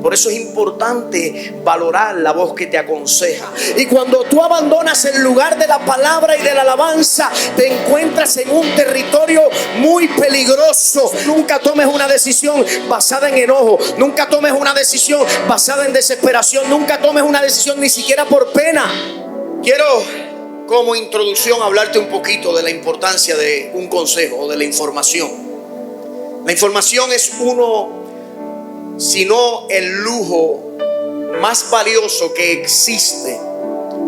Por eso es importante valorar la voz que te aconseja. Y cuando tú abandonas el lugar de la palabra y de la alabanza, te encuentras en un territorio muy peligroso. Nunca tomes una decisión basada en enojo. Nunca tomes una decisión basada en desesperación. Nunca tomes una decisión ni siquiera por pena. Quiero, como introducción, hablarte un poquito de la importancia de un consejo o de la información. La información es sino el lujo más valioso que existe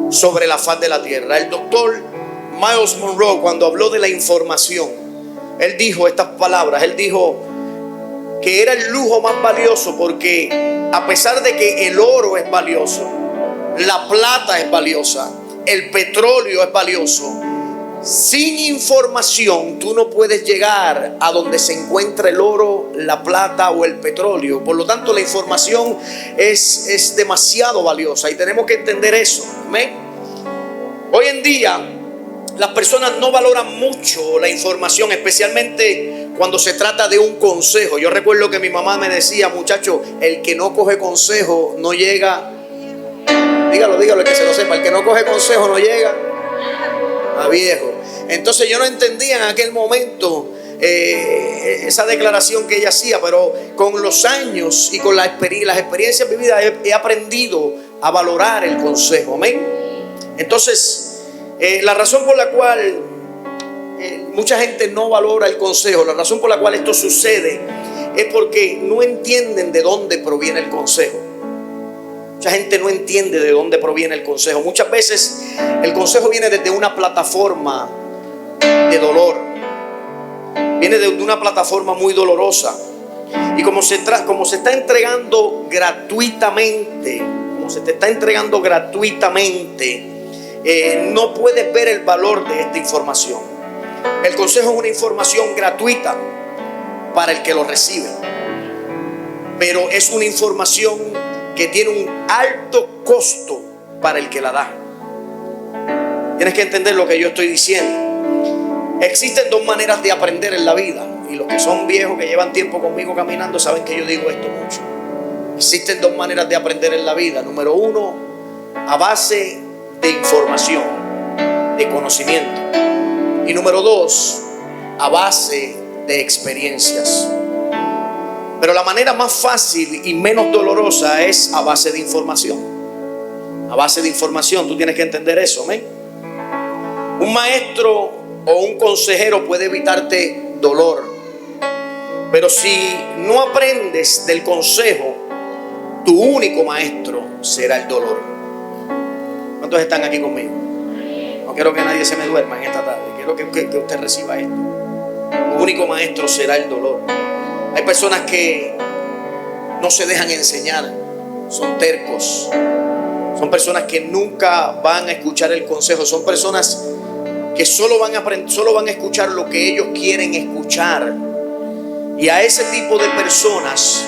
sobre la faz de la tierra. El doctor Myles Munroe, cuando habló de la información, él dijo estas palabras. Él dijo que era el lujo más valioso porque a pesar de que el oro es valioso, la plata es valiosa, el petróleo es valioso, sin información tú no puedes llegar a donde se encuentra el oro, la plata o el petróleo. Por lo tanto, la información es demasiado valiosa y tenemos que entender eso. ¿Amén? Hoy en día las personas no valoran mucho la información, especialmente cuando se trata de un consejo. Yo recuerdo que mi mamá me decía: muchacho, el que no coge consejo no llega. Dígalo, el que se lo sepa. El que no coge consejo no llega a viejo. Entonces yo no entendía en aquel momento esa declaración que ella hacía, pero con los años y con las experiencias vividas he aprendido a valorar el consejo. Amén. Entonces la razón por la cual mucha gente no valora el consejo, la razón por la cual esto sucede, es porque no entienden de dónde proviene el consejo. Mucha gente no entiende de dónde proviene el consejo. Muchas veces el consejo viene desde una plataforma de dolor. Viene de una plataforma muy dolorosa. Y como se está entregando gratuitamente, no puedes ver el valor de esta información. El consejo es una información gratuita para el que lo recibe, pero es una información que tiene un alto costo para el que la da. Tienes que entender lo que yo estoy diciendo. Existen dos maneras de aprender en la vida, y los que son viejos, que llevan tiempo conmigo caminando, saben que yo digo esto mucho. Existen dos maneras de aprender en la vida. Número uno, a base de información, de conocimiento. Y número dos, a base de experiencias. Pero la manera más fácil y menos dolorosa es a base de información. A base de información, tú tienes que entender eso, ¿eh? Un maestro o un consejero puede evitarte dolor, pero si no aprendes del consejo, tu único maestro será el dolor. ¿Cuántos están aquí conmigo? No quiero que nadie se me duerma en esta tarde. Quiero que usted reciba esto. Tu único maestro será el dolor. Hay personas que no se dejan enseñar, son tercos, son personas que nunca van a escuchar el consejo, son personas que solo van a escuchar lo que ellos quieren escuchar. Y a ese tipo de personas,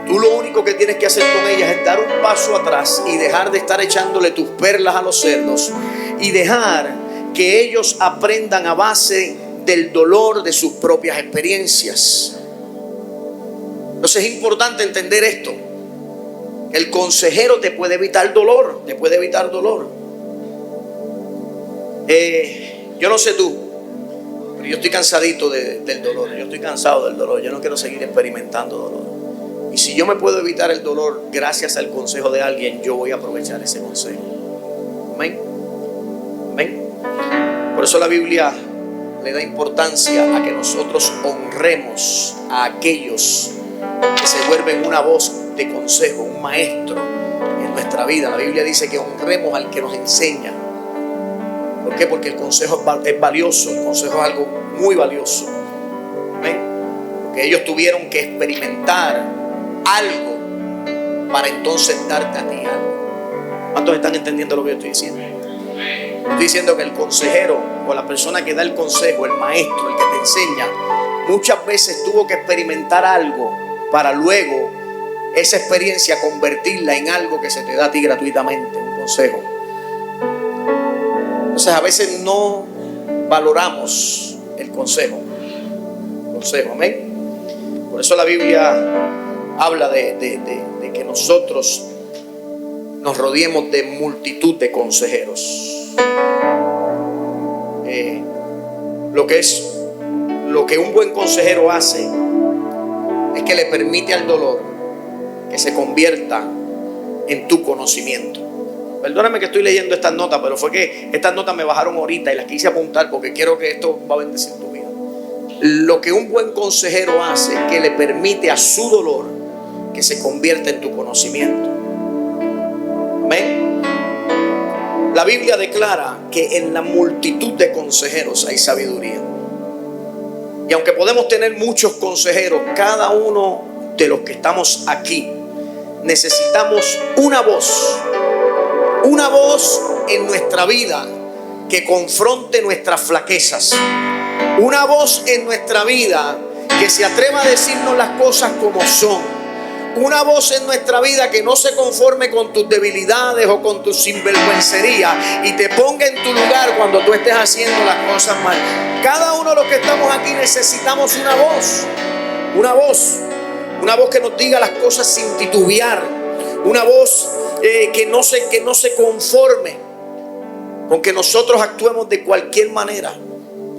tú lo único que tienes que hacer con ellas es dar un paso atrás y dejar de estar echándole tus perlas a los cerdos y dejar que ellos aprendan a base del dolor de sus propias experiencias. Entonces es importante entender esto. El consejero te puede evitar dolor. Yo no sé tú, pero yo estoy cansadito del dolor. Yo estoy cansado del dolor. Yo no quiero seguir experimentando dolor. Y si yo me puedo evitar el dolor gracias al consejo de alguien, yo voy a aprovechar ese consejo. Amén. Amén. Por eso la Biblia le da importancia a que nosotros honremos a aquellos que se vuelven una voz de consejo, un maestro en nuestra vida. La Biblia dice que honremos al que nos enseña. ¿Por qué? Porque el consejo es valioso. El consejo es algo muy valioso. ¿Ven? Porque ellos tuvieron que experimentar algo para entonces darte a ti algo. ¿Cuántos están entendiendo lo que yo estoy diciendo? Estoy diciendo que el consejero o la persona que da el consejo, el maestro, el que te enseña, muchas veces tuvo que experimentar algo para luego esa experiencia convertirla en algo que se te da a ti gratuitamente, un consejo. Entonces a veces no valoramos el consejo. Amén. Por eso la Biblia habla de de que nosotros nos rodeemos de multitud de consejeros. Lo que un buen consejero hace es que le permite al dolor que se convierta en tu conocimiento. Perdóname que estoy leyendo estas notas, pero fue que estas notas me bajaron ahorita y las quise apuntar porque quiero que esto va a bendecir tu vida. Lo que un buen consejero hace es que le permite a su dolor que se convierta en tu conocimiento. Amén. La Biblia declara que en la multitud de consejeros hay sabiduría. Y aunque podemos tener muchos consejeros, cada uno de los que estamos aquí necesitamos una voz en nuestra vida que confronte nuestras flaquezas, una voz en nuestra vida que se atreva a decirnos las cosas como son, una voz en nuestra vida que no se conforme con tus debilidades o con tu sinvergüencería y te ponga en tu lugar cuando tú estés haciendo las cosas mal. Cada uno de los que estamos aquí necesitamos una voz que nos diga las cosas sin titubear, una voz que no se conforme con que nosotros actuemos de cualquier manera,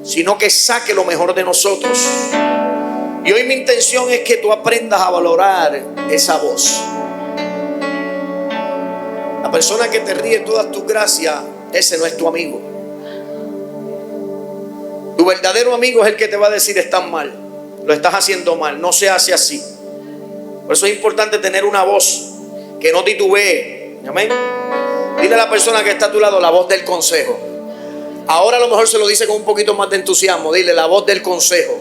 sino que saque lo mejor de nosotros. Y hoy mi intención es que tú aprendas a valorar esa voz. La persona que te ríe todas tus gracias, ese no es tu amigo. Tu verdadero amigo es el que te va a decir: estás mal, lo estás haciendo mal, no se hace así. Por eso es importante tener una voz que no titubee. Amén. Dile a la persona que está a tu lado: la voz del consejo. Ahora a lo mejor se lo dice con un poquito más de entusiasmo. Dile: la voz del consejo.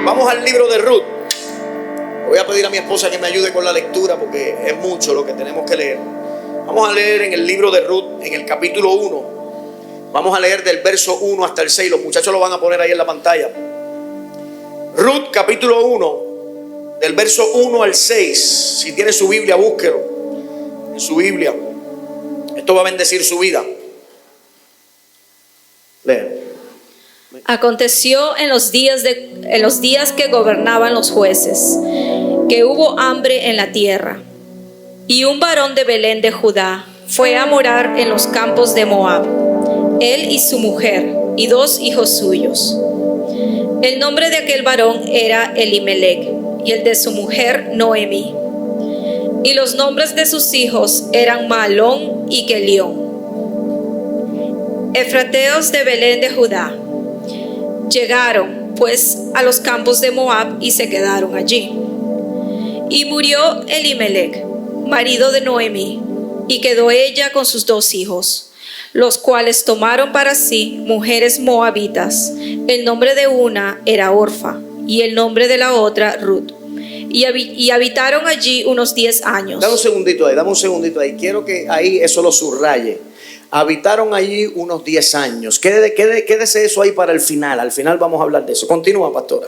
Vamos al libro de Ruth. Voy a pedir a mi esposa que me ayude con la lectura porque es mucho lo que tenemos que leer. Vamos a leer en el libro de Ruth, en el capítulo 1. Vamos a leer del verso 1 hasta el 6. Los muchachos lo van a poner ahí en la pantalla. Ruth capítulo 1, del verso 1 al 6. Si tiene su Biblia, búsquelo en su Biblia. Esto va a bendecir su vida. Lee. Aconteció en los días que gobernaban los jueces, que hubo hambre en la tierra, y un varón de Belén de Judá fue a morar en los campos de Moab, él y su mujer y 2 hijos suyos. El nombre de aquel varón era Elimelec, y el de su mujer Noemí. Y los nombres de sus hijos eran Mahlón y Kelión, efrateos de Belén de Judá. Llegaron pues a los campos de Moab y se quedaron allí. Y murió Elimelec, marido de Noemí, y quedó ella con sus 2 hijos, los cuales tomaron para sí mujeres moabitas. El nombre de una era Orfa y el nombre de la otra Ruth. Y habitaron allí unos 10 años. Dame un segundito ahí. Quiero que ahí eso lo subraye. Habitaron allí unos 10 años. Quédese eso ahí para el final. Al final vamos a hablar de eso. Continúa, pastora.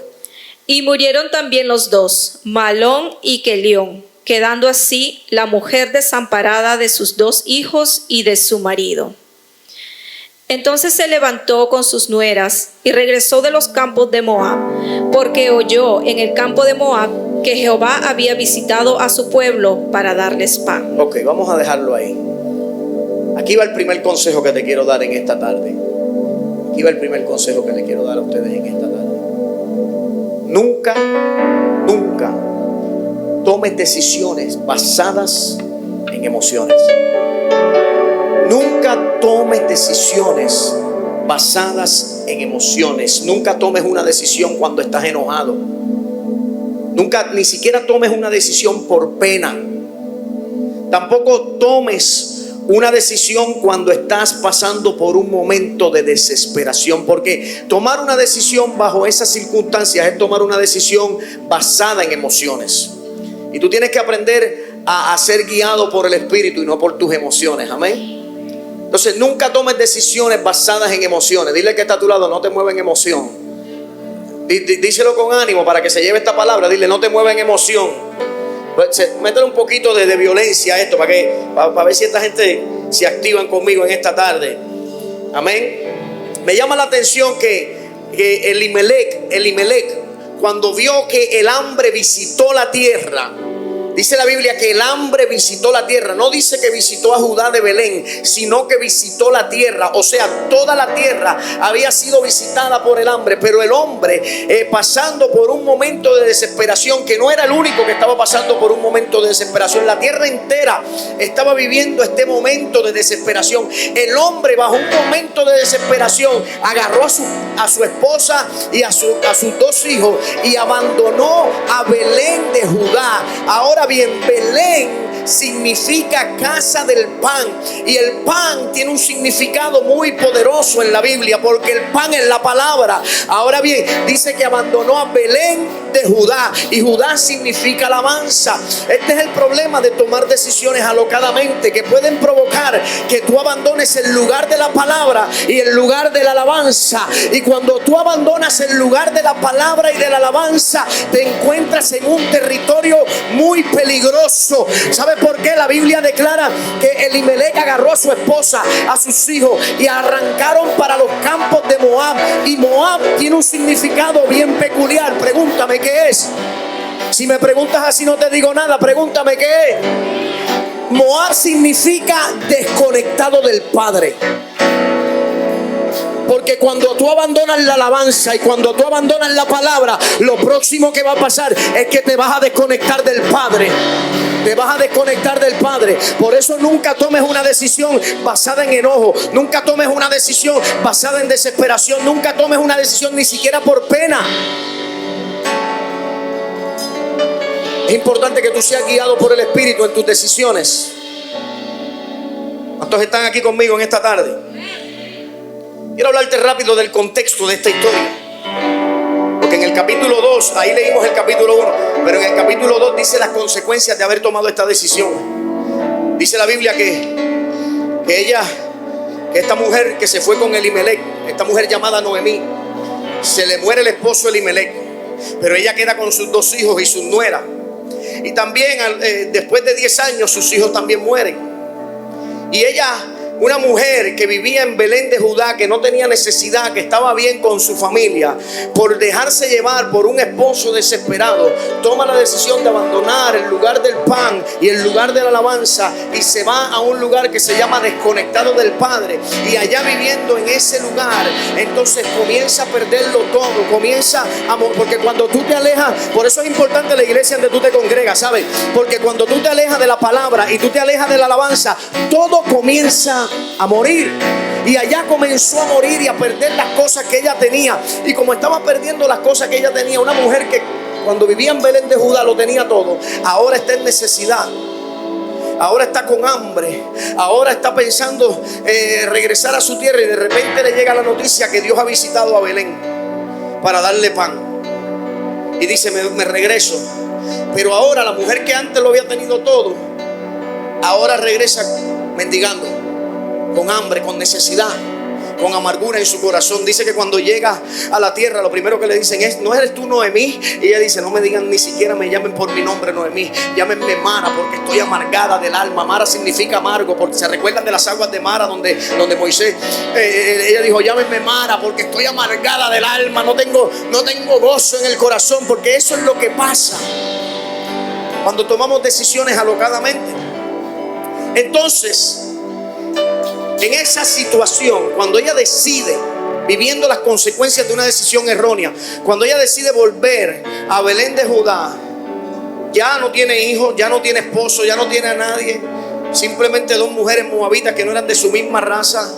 Y murieron también los 2, Mahlón y Kelión, quedando así la mujer desamparada de sus 2 hijos y de su marido. Entonces se levantó con sus nueras y regresó de los campos de Moab, porque oyó en el campo de Moab que Jehová había visitado a su pueblo para darles pan. Ok, vamos a dejarlo ahí. Aquí va el primer consejo que te quiero dar en esta tarde. Aquí va el primer consejo que le quiero dar a ustedes en esta tarde. Nunca tomes decisiones basadas en emociones. Nunca tomes decisiones basadas en emociones. Nunca tomes una decisión cuando estás enojado. Ni siquiera tomes una decisión por pena. Tampoco tomes una decisión cuando estás pasando por un momento de desesperación, porque tomar una decisión bajo esas circunstancias es tomar una decisión basada en emociones. Y tú tienes que aprender a ser guiado por el Espíritu y no por tus emociones. Amén. Entonces nunca tomes decisiones basadas en emociones. Dile que está a tu lado: no te mueva en emoción. Díselo con ánimo para que se lleve esta palabra. Dile: no te mueva en emoción. Métele un poquito de violencia a esto para ver si esta gente se activan conmigo en esta tarde. Amén. Me llama la atención que Elimelec, cuando vio que el hambre visitó la tierra, Dice la Biblia que el hambre visitó la tierra. No dice que visitó a Judá de Belén, sino que visitó la tierra. O sea, toda la tierra había sido visitada por el hambre. Pero el hombre pasando por un momento de desesperación, que no era el único que estaba pasando por un momento de desesperación. La tierra entera estaba viviendo este momento de desesperación. El hombre, bajo un momento de desesperación, agarró a su esposa y a sus dos hijos y abandonó a Belén de Judá. Ahora bien, Belén significa casa del pan, y el pan tiene un significado muy poderoso en la Biblia, porque el pan es la palabra. Ahora bien, dice que abandonó a Belén de Judá, y Judá significa alabanza. Este es el problema de tomar decisiones alocadamente, que pueden provocar que tú abandones el lugar de la palabra y el lugar de la alabanza. Y cuando tú abandonas el lugar de la palabra y de la alabanza, te encuentras en un territorio muy peligroso. ¿Sabe por qué? La Biblia declara que Elimelech agarró a su esposa, a sus hijos, y arrancaron para los campos de Moab. Y Moab tiene un significado bien peculiar. Pregúntame qué es. Si me preguntas así no te digo nada. Pregúntame qué es. Moab significa desconectado del Padre. Porque cuando tú abandonas la alabanza y cuando tú abandonas la palabra, lo próximo que va a pasar es que te vas a desconectar del Padre. Te vas a desconectar del Padre. Por eso nunca tomes una decisión basada en enojo. Nunca tomes una decisión basada en desesperación. Nunca tomes una decisión ni siquiera por pena. Es importante que tú seas guiado por el Espíritu en tus decisiones. ¿Cuántos están aquí conmigo en esta tarde? Quiero hablarte rápido del contexto de esta historia. Porque en el capítulo 2, ahí leímos el capítulo 1, pero en el capítulo 2 dice las consecuencias de haber tomado esta decisión. Dice la Biblia que esta mujer que se fue con Elimelech, esta mujer llamada Noemí, se le muere el esposo Elimelech, pero ella queda con sus dos hijos y su nuera. Y también después de 10 años sus hijos también mueren. Y ella, una mujer que vivía en Belén de Judá, que no tenía necesidad, que estaba bien con su familia, por dejarse llevar por un esposo desesperado, toma la decisión de abandonar el lugar del pan y el lugar de la alabanza, y se va a un lugar que se llama desconectado del Padre. Y allá viviendo en ese lugar, entonces comienza a perderlo todo, comienza a porque cuando tú te alejas, por eso es importante la iglesia donde tú te congregas, ¿sabes? Porque cuando tú te alejas de la palabra y tú te alejas de la alabanza, todo comienza a morir. Y allá comenzó a morir y a perder las cosas que ella tenía. Y como estaba perdiendo las cosas que ella tenía, una mujer que cuando vivía en Belén de Judá lo tenía todo, ahora está en necesidad, ahora está con hambre, ahora está pensando regresar a su tierra, y de repente le llega la noticia que Dios ha visitado a Belén para darle pan. Y dice, me regreso. Pero ahora la mujer que antes lo había tenido todo, ahora regresa mendigando, con hambre, con necesidad, con amargura en su corazón. Dice que cuando llega a la tierra, lo primero que le dicen es, ¿no eres tú Noemí? Y ella dice, no me digan, ni siquiera me llamen por mi nombre Noemí, llámenme Mara, porque estoy amargada del alma. Mara significa amargo, porque se recuerdan de las aguas de Mara donde Moisés, ella dijo, llámenme Mara, porque estoy amargada del alma, no tengo gozo en el corazón. Porque eso es lo que pasa cuando tomamos decisiones alocadamente. Entonces, en esa situación, cuando ella decide, viviendo las consecuencias de una decisión errónea, cuando ella decide volver a Belén de Judá, ya no tiene hijos, ya no tiene esposo, ya no tiene a nadie. Simplemente dos mujeres moabitas que no eran de su misma raza,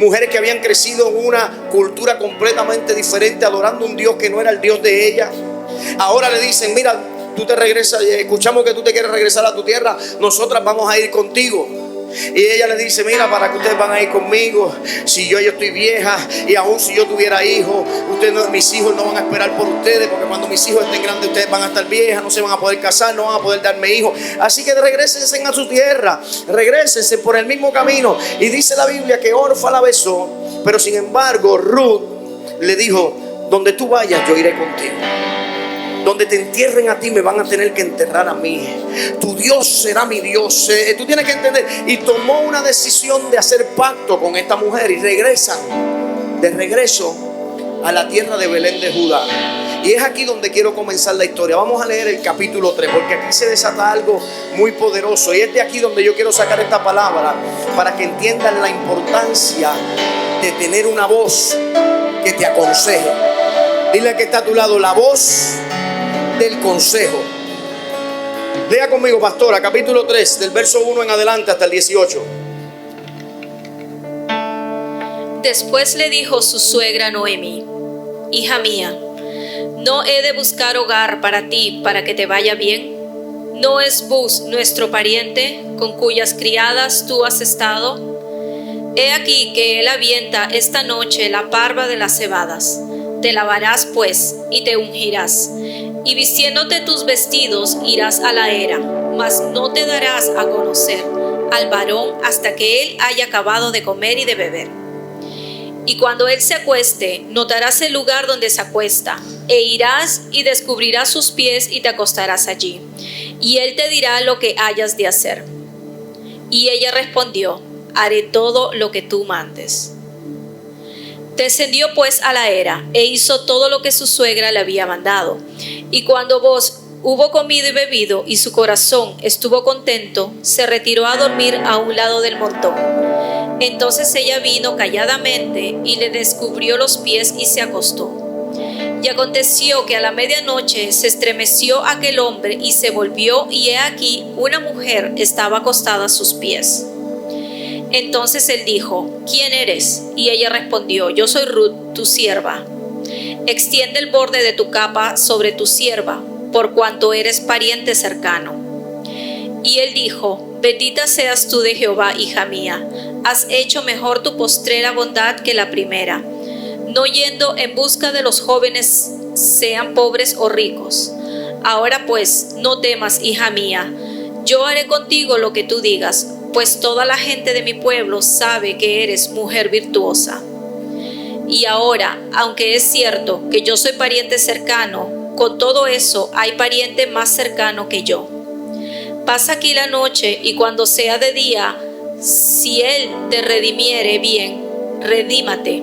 mujeres que habían crecido en una cultura completamente diferente, adorando un Dios que no era el Dios de ella. Ahora le dicen, mira, tú te regresas, escuchamos que tú te quieres regresar a tu tierra, nosotras vamos a ir contigo. Y ella le dice, mira, para que ustedes van a ir conmigo, si yo estoy vieja, y aún si yo tuviera hijos, mis hijos no van a esperar por ustedes, porque cuando mis hijos estén grandes ustedes van a estar viejas, no se van a poder casar, no van a poder darme hijos. Así que regrésense a su tierra, regrésense por el mismo camino. Y dice la Biblia que Orfa la besó, pero sin embargo Ruth le dijo, donde tú vayas yo iré contigo. Donde te entierren a ti me van a tener que enterrar a mí. Tu Dios será mi Dios. Tú tienes que entender. Y tomó una decisión de hacer pacto con esta mujer, y regresan de regreso a la tierra de Belén de Judá. Y es aquí donde quiero comenzar la historia. Vamos a leer el capítulo 3, porque aquí se desata algo muy poderoso. Y es de aquí donde yo quiero sacar esta palabra, para que entiendan la importancia de tener una voz que te aconseje. Dile al que está a tu lado, la voz del consejo. Lea conmigo, pastora, capítulo 3, del verso 1 en adelante hasta el 18. Después le dijo su suegra Noemí: hija mía, ¿no he de buscar hogar para ti para que te vaya bien? ¿No es Buz nuestro pariente, con cuyas criadas tú has estado? He aquí que él avienta esta noche la parva de las cebadas. Te lavarás pues y te ungirás, y vistiéndote tus vestidos irás a la era, mas no te darás a conocer al varón hasta que él haya acabado de comer y de beber. Y cuando él se acueste, notarás el lugar donde se acuesta, e irás y descubrirás sus pies y te acostarás allí, y él te dirá lo que hayas de hacer. Y ella respondió: haré todo lo que tú mandes. Descendió pues a la era, e hizo todo lo que su suegra le había mandado. Y cuando Booz hubo comido y bebido, y su corazón estuvo contento, se retiró a dormir a un lado del montón. Entonces ella vino calladamente y le descubrió los pies y se acostó. Y aconteció que a la medianoche se estremeció aquel hombre y se volvió, y he aquí una mujer estaba acostada a sus pies. Entonces él dijo: ¿quién eres? Y ella respondió: yo soy Ruth, tu sierva. Extiende el borde de tu capa sobre tu sierva, por cuanto eres pariente cercano. Y él dijo: bendita seas tú de Jehová, hija mía, has hecho mejor tu postrera bondad que la primera, no yendo en busca de los jóvenes, sean pobres o ricos. Ahora pues, no temas, hija mía, yo haré contigo lo que tú digas, pues toda la gente de mi pueblo sabe que eres mujer virtuosa. Y ahora, aunque es cierto que yo soy pariente cercano, con todo eso hay pariente más cercano que yo. Pasa aquí la noche, y cuando sea de día, si él te redimiere, bien, redímate.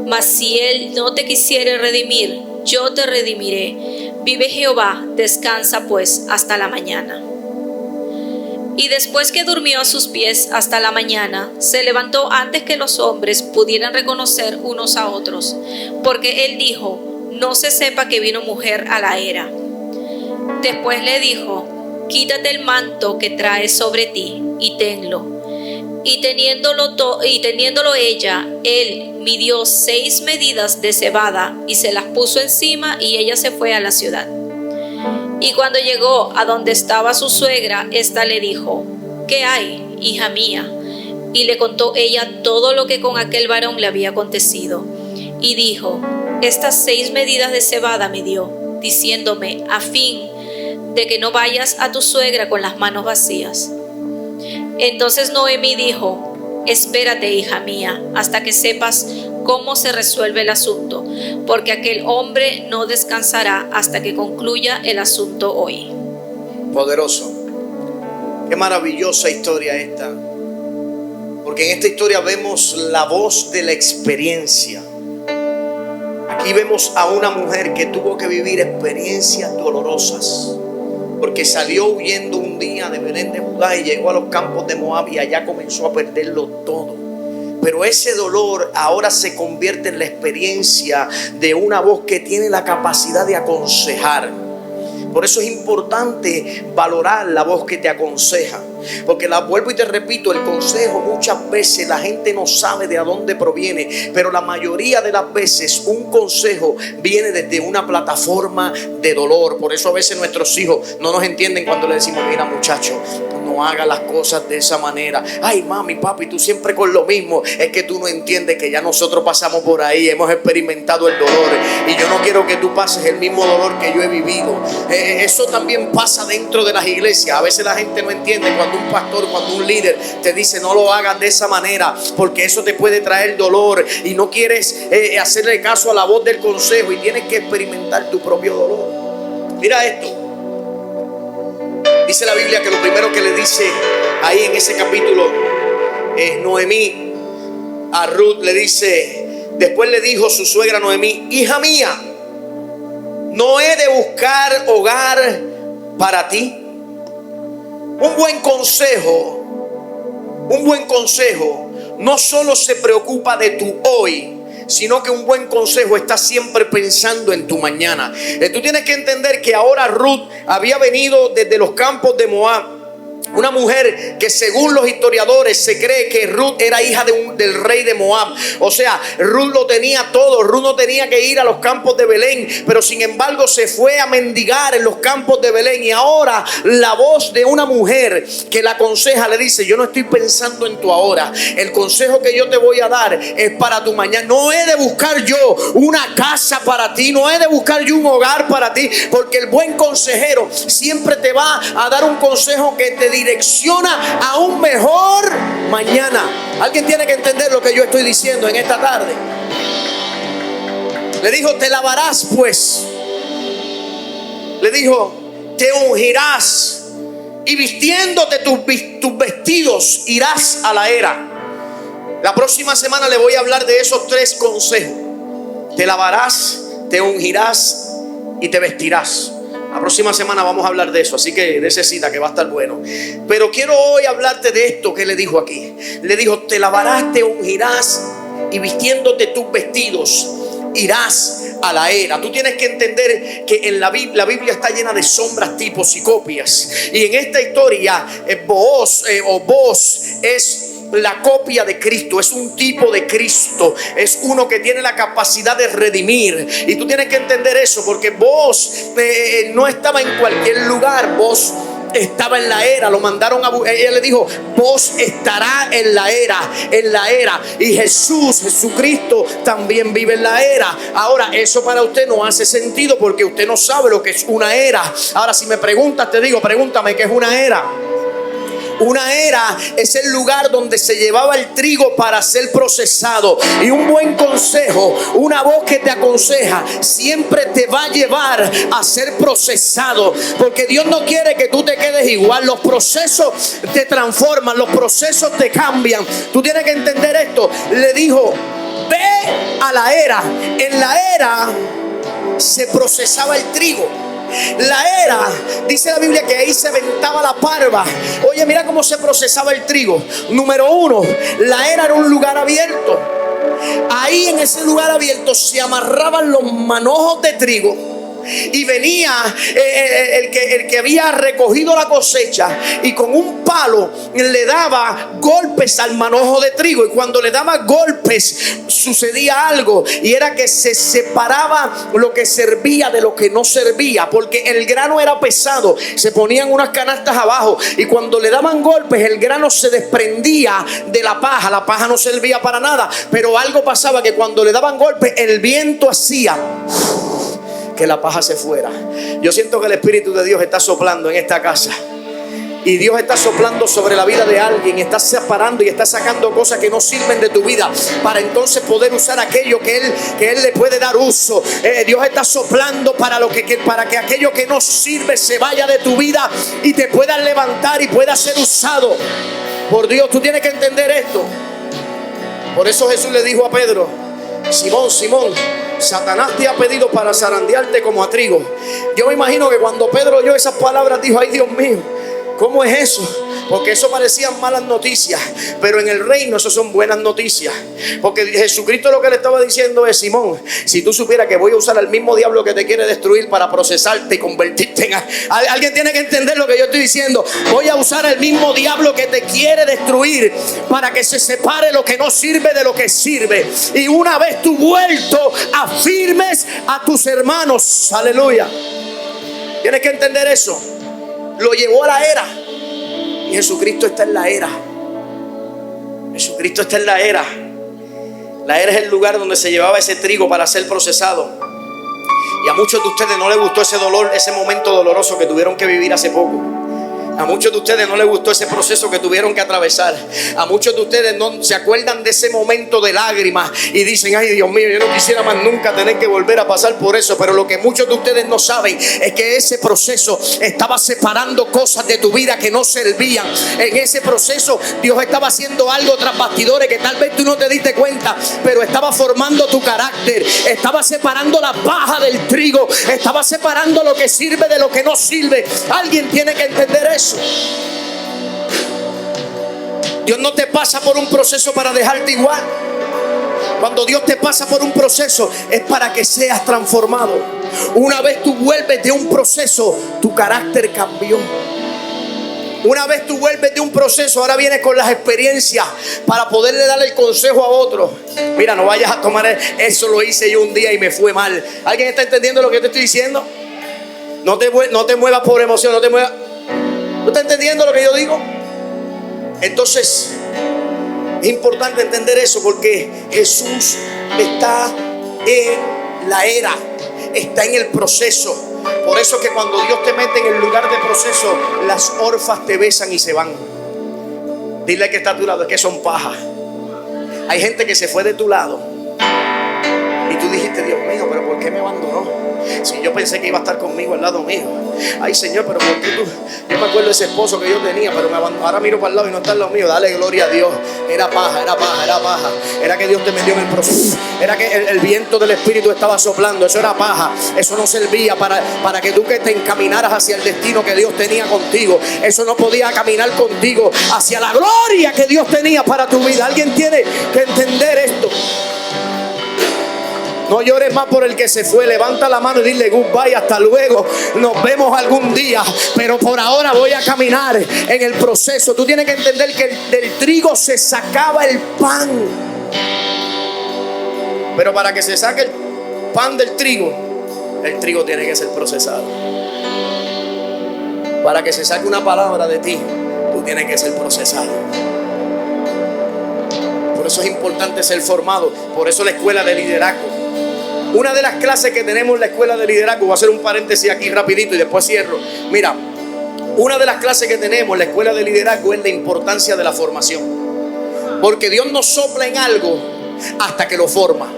Mas si él no te quisiere redimir, yo te redimiré. Vive Jehová, descansa pues hasta la mañana. Y después que durmió a sus pies hasta la mañana, se levantó antes que los hombres pudieran reconocer unos a otros, porque él dijo: no se sepa que vino mujer a la era. Después le dijo: quítate el manto que traes sobre ti y tenlo. Y teniéndolo ella, él midió 6 medidas de cebada y se las puso encima, y ella se fue a la ciudad. Y cuando llegó a donde estaba su suegra, ésta le dijo: ¿qué hay, hija mía? Y le contó ella todo lo que con aquel varón le había acontecido. Y dijo: estas 6 medidas de cebada me dio, diciéndome, a fin de que no vayas a tu suegra con las manos vacías. Entonces Noemí dijo: espérate, hija mía, hasta que sepas cómo se resuelve el asunto, porque aquel hombre no descansará hasta que concluya el asunto hoy. Poderoso. Qué maravillosa historia esta. Porque en esta historia vemos la voz de la experiencia. Aquí vemos a una mujer que tuvo que vivir experiencias dolorosas, porque salió huyendo un día de Belén de Judá y llegó a los campos de Moab, y allá comenzó a perderlo todo. Pero ese dolor ahora se convierte en la experiencia de una voz que tiene la capacidad de aconsejar. Por eso es importante valorar la voz que te aconseja. Porque vuelvo y te repito, el consejo muchas veces la gente no sabe de dónde proviene, pero la mayoría de las veces un consejo viene desde una plataforma de dolor. Por eso a veces nuestros hijos no nos entienden cuando le decimos: mira, muchacho, no hagas las cosas de esa manera. Ay, mami, papi, tú siempre con lo mismo. Es que tú no entiendes que ya nosotros pasamos por ahí, hemos experimentado el dolor, y yo no quiero que tú pases el mismo dolor que yo he vivido. Eso también pasa dentro de las iglesias. A veces la gente no entiende cuando un pastor, cuando un líder te dice: no lo hagas de esa manera, porque eso te puede traer dolor, y no quieres hacerle caso a la voz del consejo, y tienes que experimentar tu propio dolor. Mira esto. Dice la Biblia que lo primero que le dice ahí en ese capítulo, Noemí a Ruth le dice, después le dijo su suegra Noemí: hija mía, no he de buscar hogar para ti. Un buen consejo no solo se preocupa de tu hoy, sino que un buen consejo está siempre pensando en tu mañana. Tú tienes que entender que ahora Ruth había venido desde los campos de Moab. Una mujer que según los historiadores se cree que Ruth era hija del rey de Moab. O sea, Ruth lo tenía todo. Ruth no tenía que ir a los campos de Belén, pero sin embargo se fue a mendigar en los campos de Belén. Y ahora la voz de una mujer que la aconseja le dice: yo no estoy pensando en tu ahora. El consejo que yo te voy a dar es para tu mañana. No he de buscar yo una casa para ti, no he de buscar yo un hogar para ti, porque el buen consejero siempre te va a dar un consejo que te direcciona a un mejor mañana. Alguien tiene que entender lo que yo estoy diciendo en esta tarde. Le dijo: te lavarás pues. Le dijo: te ungirás, y vistiéndote tus vestidos irás a la era. La próxima semana le voy a hablar de esos 3 consejos. Te lavarás, te ungirás y te vestirás. La próxima semana vamos a hablar de eso, así que necesita, que va a estar bueno. Pero quiero hoy hablarte de esto que le dijo aquí. Le dijo: te lavarás, te ungirás, y vistiéndote tus vestidos irás a la era. Tú tienes que entender que en la Biblia está llena de sombras, tipos y copias. Y en esta historia Boaz es la copia de Cristo, es un tipo de Cristo, es uno que tiene la capacidad de redimir. Y tú tienes que entender eso, porque Boaz no estaba en cualquier lugar. Boaz estaba en la era. Lo mandaron ella le dijo: vos estará en la era. Y Jesucristo también vive en la era. Ahora, eso para usted no hace sentido, porque usted no sabe lo que es una era. Ahora, si me preguntas, te digo: pregúntame qué es una era. Una era es el lugar donde se llevaba el trigo para ser procesado. Y un buen consejo, una voz que te aconseja, siempre te va a llevar a ser procesado, porque Dios no quiere que tú te quedes igual. Los procesos te transforman, los procesos te cambian. Tú tienes que entender esto. Le dijo: ve a la era. En la era se procesaba el trigo. La era, dice la Biblia, que ahí se aventaba la parva. Oye, mira cómo se procesaba el trigo. Número 1, la era un lugar abierto. Ahí en ese lugar abierto se amarraban los manojos de trigo. Y venía el que había recogido la cosecha, y con un palo le daba golpes al manojo de trigo. Y cuando le daba golpes sucedía algo, y era que se separaba lo que servía de lo que no servía, porque el grano era pesado. Se ponían unas canastas abajo, y cuando le daban golpes el grano se desprendía de la paja. La paja no servía para nada, pero algo pasaba, que cuando le daban golpes el viento hacía que la paja se fuera. Yo siento que el Espíritu de Dios está soplando en esta casa, y Dios está soplando sobre la vida de alguien. Está separando y está sacando cosas que no sirven de tu vida, para entonces poder usar aquello que Él le puede dar uso. Dios está soplando para que aquello que no sirve se vaya de tu vida y te puedas levantar y pueda ser usado por Dios. Tú tienes que entender esto. Por eso Jesús le dijo a Pedro: Simón, Simón, Satanás te ha pedido para zarandearte como a trigo. Yo me imagino que cuando Pedro oyó esas palabras dijo: ay, Dios mío, ¿cómo es eso? Porque eso parecían malas noticias, pero en el reino eso son buenas noticias. Porque Jesucristo lo que le estaba diciendo es: Simón, si tú supieras que voy a usar al mismo diablo que te quiere destruir para procesarte y convertirte en... Alguien tiene que entender lo que yo estoy diciendo. Voy a usar al mismo diablo que te quiere destruir para que se separe lo que no sirve de lo que sirve. Y una vez tú vuelto, afirmes a tus hermanos. Aleluya. Tienes que entender eso. Lo llevó a la era. Y Jesucristo está en la era. Jesucristo está en la era. La era es el lugar donde se llevaba ese trigo para ser procesado. Y a muchos de ustedes no les gustó ese dolor, ese momento doloroso que tuvieron que vivir hace poco. A muchos de ustedes no les gustó ese proceso que tuvieron que atravesar. A muchos de ustedes no se acuerdan de ese momento de lágrimas y dicen: ay, Dios mío, yo no quisiera más nunca tener que volver a pasar por eso. Pero lo que muchos de ustedes no saben es que ese proceso estaba separando cosas de tu vida que no servían. En ese proceso Dios estaba haciendo algo tras bastidores que tal vez tú no te diste cuenta, pero estaba formando tu carácter, estaba separando la paja del trigo, estaba separando lo que sirve de lo que no sirve. Alguien tiene que entender eso. Dios no te pasa por un proceso para dejarte igual. Cuando Dios te pasa por un proceso es para que seas transformado. Una vez tú vuelves de un proceso, tu carácter cambió. Una vez tú vuelves de un proceso, ahora vienes con las experiencias para poderle dar el consejo a otros. Mira, no vayas a tomar eso, lo hice yo un día y me fue mal. ¿Alguien está entendiendo lo que te estoy diciendo? No te muevas por emoción, no te muevas. ¿Tú estás entendiendo lo que yo digo? Entonces es importante entender eso, porque Jesús está en la era, está en el proceso. Por eso que cuando Dios te mete en el lugar de proceso, las orfas te besan y se van. Dile que está a tu lado, es que son paja. Hay gente que se fue de tu lado y tú dijiste: Dios mío, pero ¿por qué me abandonó? Si yo pensé que iba a estar conmigo al lado mío. Ay, Señor, pero ¿por qué tú? Yo me acuerdo de ese esposo que yo tenía, pero me abandonó. Ahora miro para el lado y no está al lado mío. Dale gloria a Dios. Era paja, era paja, era paja. Era que Dios te metió en el proceso. Era que el viento del Espíritu estaba soplando. Eso era paja. Eso no servía para que tú que te encaminaras hacia el destino que Dios tenía contigo. Eso no podía caminar contigo hacia la gloria que Dios tenía para tu vida. Alguien tiene que entender esto. No llores más por el que se fue. Levanta la mano y dile: goodbye, hasta luego, nos vemos algún día, pero por ahora voy a caminar en el proceso. Tú tienes que entender que del trigo se sacaba el pan, pero para que se saque el pan del trigo, el trigo tiene que ser procesado. Para que se saque una palabra de ti, tú tienes que ser procesado. Por eso es importante ser formado. Por eso la escuela de liderazgo, una de las clases que tenemos en la escuela de liderazgo, voy a hacer un paréntesis aquí rapidito y después cierro. Mira, una de las clases que tenemos en la escuela de liderazgo es la importancia de la formación. Porque Dios nos sopla en algo hasta que lo forma.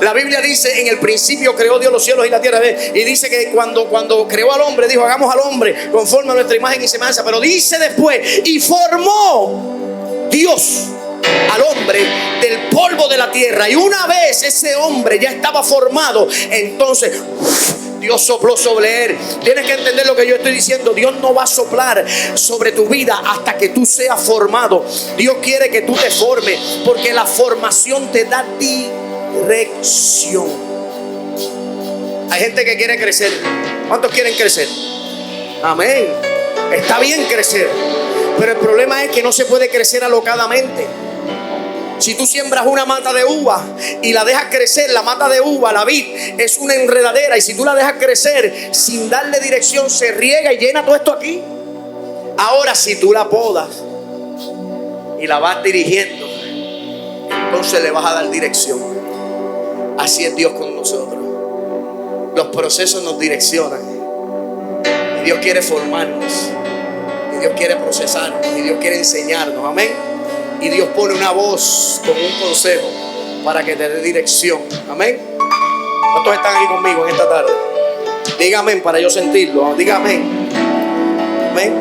La Biblia dice: en el principio creó Dios los cielos y la tierra. Y dice que cuando creó al hombre, dijo: hagamos al hombre conforme a nuestra imagen y semejanza. Pero dice después: y formó Dios al hombre del polvo de la tierra. Y una vez ese hombre ya estaba formado, entonces Dios sopló sobre él. Tienes que entender lo que yo estoy diciendo. Dios no va a soplar sobre tu vida hasta que tú seas formado. Dios quiere que tú te formes, porque la formación te da dirección. Hay gente que quiere crecer. ¿Cuántos quieren crecer? Amén. Está bien crecer, pero el problema es que no se puede crecer alocadamente. Si tú siembras una mata de uva y la dejas crecer, la mata de uva, la vid, es una enredadera. Y si tú la dejas crecer sin darle dirección, se riega y llena todo esto aquí. Ahora, si tú la podas y la vas dirigiendo, entonces le vas a dar dirección. Así es Dios con nosotros. Los procesos nos direccionan. Y Dios quiere formarnos. Y Dios quiere procesarnos. Y Dios quiere enseñarnos. Amén. Y Dios pone una voz con un consejo para que te dé dirección. Amén. ¿Cuántos están ahí conmigo en esta tarde? Diga amén para yo sentirlo. Diga amén. Amén.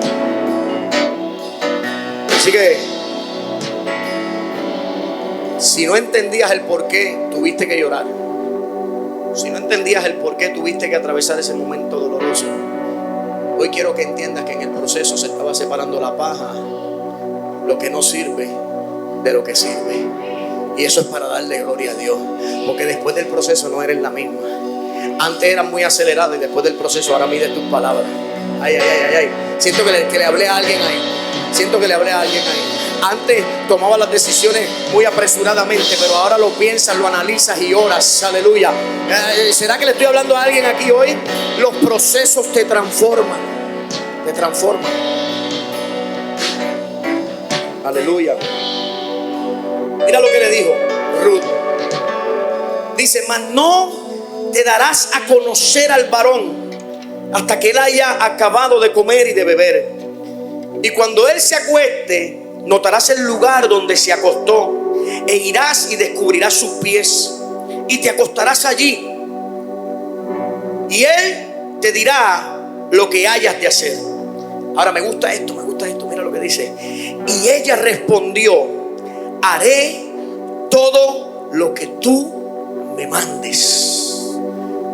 Así que, si no entendías el por qué tuviste que llorar, si no entendías el por qué tuviste que atravesar ese momento doloroso, hoy quiero que entiendas que en el proceso se estaba separando la paja, lo que no sirve, de lo que sirve. Y eso es para darle gloria a Dios, porque después del proceso no eres la misma. Antes eras muy acelerada y después del proceso ahora mides tus palabras. Ay, ay, ay, ay. Siento que le hablé a alguien ahí. Siento que le hablé a alguien ahí. Antes tomabas las decisiones muy apresuradamente, pero ahora lo piensas, lo analizas y oras. Aleluya. ¿Será que le estoy hablando a alguien aquí hoy? Los procesos te transforman. Te transforman. Aleluya. Mira lo que le dijo Ruth. Dice: mas no te darás a conocer al varón hasta que él haya acabado de comer y de beber. Y cuando él se acueste, notarás el lugar donde se acostó, e irás y descubrirás sus pies, y te acostarás allí, y él te dirá lo que hayas de hacer. Ahora me gusta esto, mira lo que dice. Y ella respondió: haré todo lo que tú me mandes.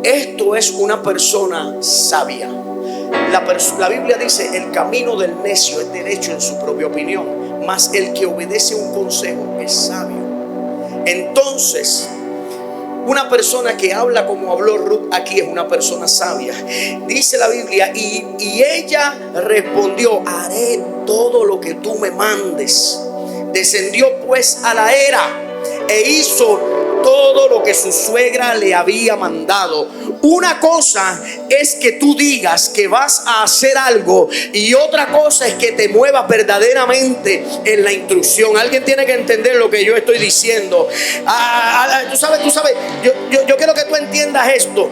Esto es una persona sabia. La Biblia dice: el camino del necio es derecho en su propia opinión, mas el que obedece un consejo es sabio. Entonces, una persona que habla como habló Ruth aquí es una persona sabia. Dice la Biblia: y ella respondió: haré todo lo que tú me mandes. Descendió pues a la era e hizo todo lo que su suegra le había mandado. Una cosa es que tú digas que vas a hacer algo, y otra cosa es que te muevas verdaderamente en la instrucción. Alguien tiene que entender lo que yo estoy diciendo. Tú sabes, yo quiero que tú entiendas esto.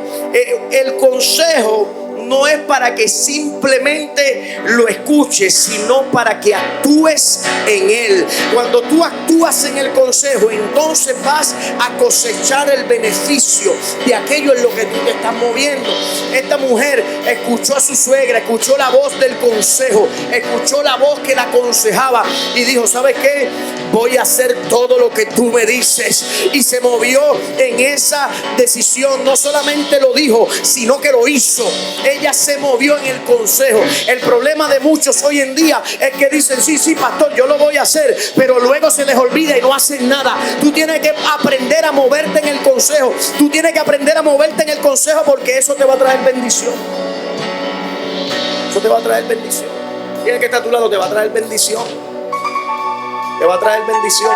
El consejo no es para que simplemente lo escuches, sino para que actúes en él. Cuando tú actúas en el consejo, entonces vas a cosechar el beneficio de aquello en lo que tú te estás moviendo. Esta mujer escuchó a su suegra, escuchó la voz del consejo, escuchó la voz que la aconsejaba y dijo: ¿sabes qué? Voy a hacer todo lo que tú me dices. Y se movió en esa decisión. No solamente lo dijo, sino que lo hizo. Ella se movió en el consejo. El problema de muchos hoy en día es que dicen: sí, pastor, yo lo voy a hacer, pero luego se les olvida y no hacen nada. Tú tienes que aprender a moverte en el consejo. Tú tienes que aprender a moverte en el consejo, porque eso te va a traer bendición. Eso te va a traer bendición. Y el que está a tu lado te va a traer bendición. Te va a traer bendición.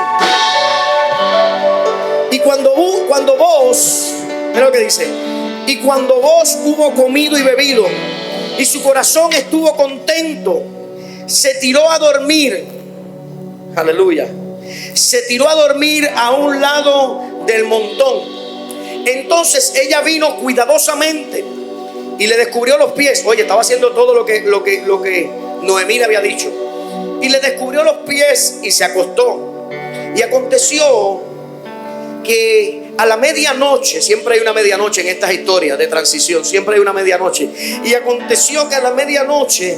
Y cuando vos, mira lo que dice: y cuando vos hubo comido y bebido, y su corazón estuvo contento, se tiró a dormir. Aleluya. Se tiró a dormir a un lado del montón. Entonces ella vino cuidadosamente y le descubrió los pies. Oye, estaba haciendo todo lo que Noemí le había dicho. Y le descubrió los pies y se acostó. Y aconteció que a la medianoche, siempre hay una medianoche en estas historias de transición, siempre hay una medianoche. Y aconteció que a la medianoche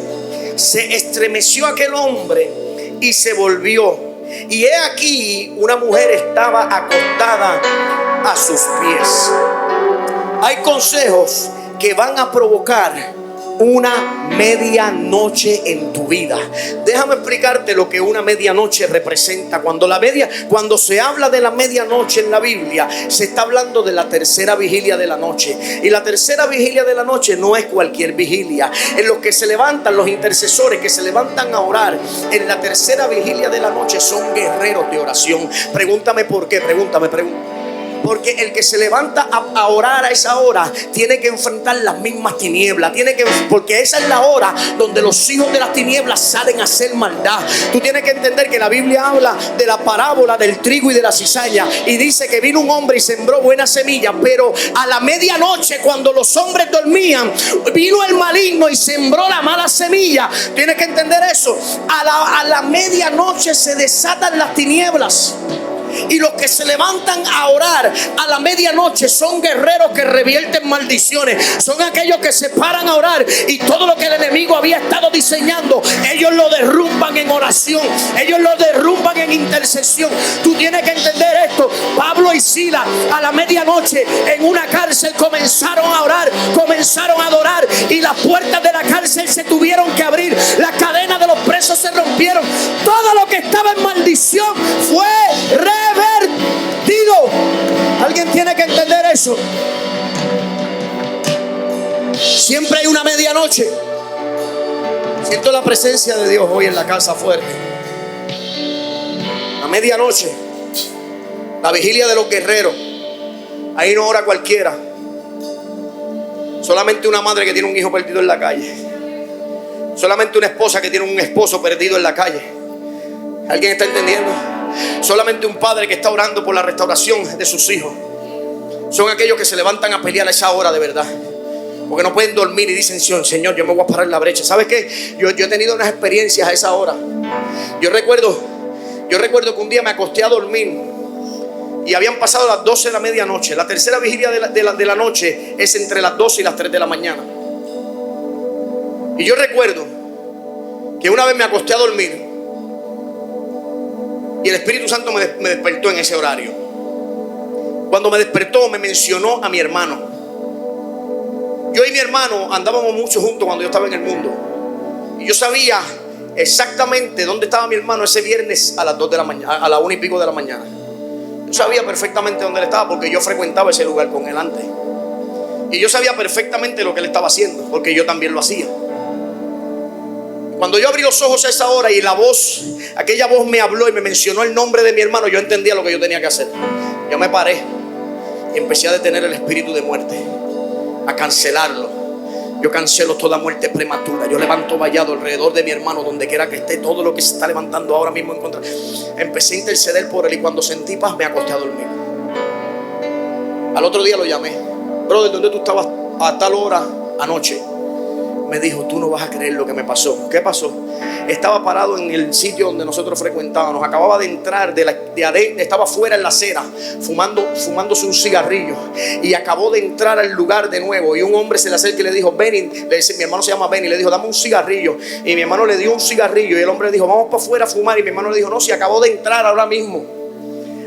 se estremeció aquel hombre y se volvió. Y he aquí, una mujer estaba acostada a sus pies. Hay consejos que van a provocar una medianoche en tu vida. Déjame explicarte lo que una medianoche representa. Cuando se habla de la medianoche en la Biblia, se está hablando de la tercera vigilia de la noche. Y la tercera vigilia de la noche no es cualquier vigilia. En los que se levantan, los intercesores que se levantan a orar en la tercera vigilia de la noche, son guerreros de oración. Pregúntame por qué, pregúntame. Porque el que se levanta a orar a esa hora tiene que enfrentar las mismas tinieblas. Porque esa es la hora donde los hijos de las tinieblas salen a hacer maldad. Tú tienes que entender que la Biblia habla de la parábola del trigo y de la cizaña. Y dice que vino un hombre y sembró buena semilla. Pero a la medianoche, cuando los hombres dormían, vino el maligno y sembró la mala semilla. Tienes que entender eso. A la medianoche se desatan las tinieblas. Y los que se levantan a orar a la medianoche son guerreros que revierten maldiciones. Son aquellos que se paran a orar y todo lo que el enemigo había estado diseñando, ellos lo derrumban en oración, ellos lo derrumban en intercesión. Tú tienes que entender esto. Pablo y Silas a la medianoche en una cárcel comenzaron a orar, comenzaron a adorar, y las puertas de la cárcel se tuvieron que abrir, las cadenas de los presos se rompieron, todo lo que estaba en maldición fue revertido. Alguien tiene que entender eso. Siempre hay una medianoche. Siento la presencia de Dios hoy en la casa fuerte. La medianoche, la vigilia de los guerreros. Ahí no ora cualquiera. Solamente una madre que tiene un hijo perdido en la calle. Solamente una esposa que tiene un esposo perdido en la calle. ¿Alguien está entendiendo? Solamente un padre que está orando por la restauración de sus hijos. Son aquellos que se levantan a pelear a esa hora de verdad. porque no pueden dormir y dicen: Señor, yo me voy a parar en la brecha. ¿Sabes qué? Yo he tenido unas experiencias a esa hora. Yo recuerdo que un día me acosté a dormir y habían pasado las 12 de la medianoche. La tercera vigilia de la noche es entre las 12 y las 3 de la mañana. Y yo recuerdo que una vez me acosté a dormir y el Espíritu Santo me despertó en ese horario. Cuando me despertó, me mencionó a mi hermano. Yo y mi hermano andábamos mucho juntos cuando yo estaba en el mundo. Y yo sabía exactamente dónde estaba mi hermano ese viernes a las 2 de la mañana, a las 1 y pico de la mañana. Yo sabía perfectamente dónde él estaba porque yo frecuentaba ese lugar con él antes. Y yo sabía perfectamente lo que él estaba haciendo porque yo también lo hacía. Cuando yo abrí los ojos a esa hora y aquella voz me habló y me mencionó el nombre de mi hermano, yo entendía lo que yo tenía que hacer. Yo me paré y empecé a detener el espíritu de muerte, a cancelarlo. Yo cancelo toda muerte prematura. Yo levanto vallado alrededor de mi hermano, donde quiera que esté, todo lo que se está levantando ahora mismo en contra. Empecé a interceder por él y cuando sentí paz me acosté a dormir. Al otro día lo llamé: brother, ¿dónde tú estabas a tal hora anoche? Me dijo: tú no vas a creer lo que me pasó. ¿Qué pasó? Estaba parado en el sitio donde nosotros frecuentábamos. Acababa de entrar de adentro, estaba fuera en la acera fumándose un cigarrillo. Y acabó de entrar al lugar de nuevo. Y un hombre se le acerca y le dijo: Benny, mi hermano se llama Benny, le dijo: dame un cigarrillo. Y mi hermano le dio un cigarrillo. Y el hombre le dijo: vamos para afuera a fumar. Y mi hermano le dijo: no, si acabó de entrar ahora mismo.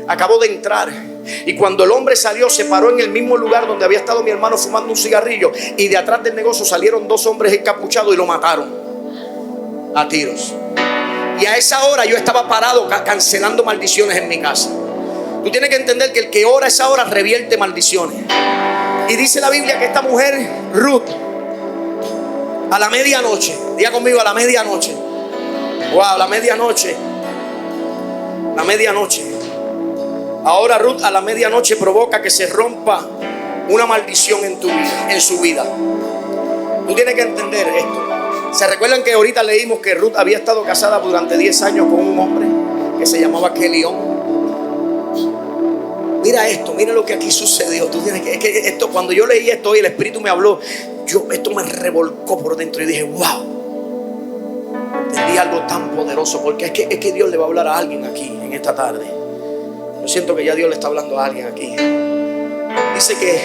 Acabó de entrar. Y cuando el hombre salió, se paró en el mismo lugar donde había estado mi hermano fumando un cigarrillo. Y de atrás del negocio salieron 2 hombres encapuchados y lo mataron a tiros. Y a esa hora yo estaba parado cancelando maldiciones en mi casa. Tú tienes que entender que el que ora a esa hora revierte maldiciones. Y dice la Biblia que esta mujer, Ruth, a la medianoche, diga conmigo, a la medianoche. Wow, la medianoche. La medianoche. Ahora Ruth a la medianoche provoca que se rompa una maldición en su vida. Tú tienes que entender esto. ¿Se recuerdan que ahorita leímos que Ruth había estado casada durante 10 años con un hombre que se llamaba Kelión? Mira esto, mira lo que aquí sucedió. Tú tienes que esto, cuando yo leí esto y el Espíritu me habló, esto me revolcó por dentro y dije: wow, entendí algo tan poderoso, porque es que Dios le va a hablar a alguien aquí en esta tarde. Yo siento que ya Dios le está hablando a alguien aquí. Dice que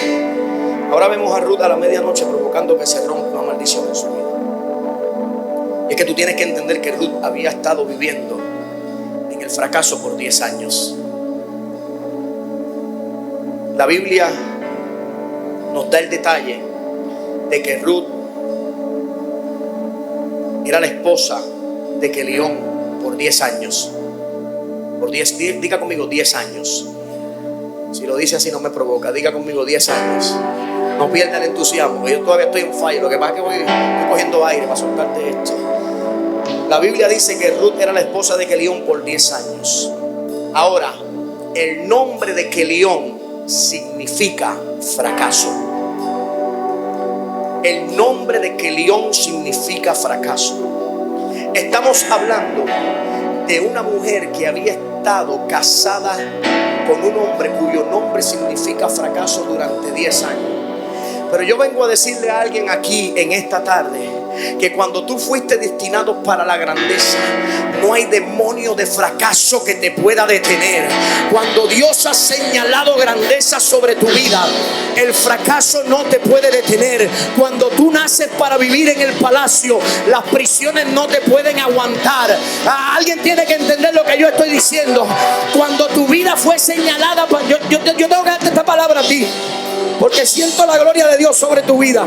ahora vemos a Ruth a la medianoche provocando que se rompa una maldición en su vida. Y es que tú tienes que entender que Ruth había estado viviendo en el fracaso por 10 años. La Biblia nos da el detalle de que Ruth era la esposa de Kelión por 10 años. Por 10, diga conmigo 10 años. Si lo dice así no me provoca. Diga conmigo 10 años. No pierda el entusiasmo. Yo todavía estoy en fallo. Lo que pasa es que estoy cogiendo aire para soltarte esto. La Biblia dice que Ruth era la esposa de Kelión por 10 años. Ahora, el nombre de Kelión significa fracaso. El nombre de Kelión significa fracaso. Estamos hablando de una mujer que había estado casada con un hombre cuyo nombre significa fracaso durante 10 años. Pero yo vengo a decirle a alguien aquí en esta tarde que cuando tú fuiste destinado para la grandeza, no hay demonio de fracaso que te pueda detener. Cuando Dios ha señalado grandeza sobre tu vida, el fracaso no te puede detener. Cuando tú naces para vivir en el palacio, las prisiones no te pueden aguantar. Alguien tiene que entender lo que yo estoy diciendo. Cuando tu vida fue señalada, yo tengo que darte esta palabra a ti, porque siento la gloria de Dios sobre tu vida.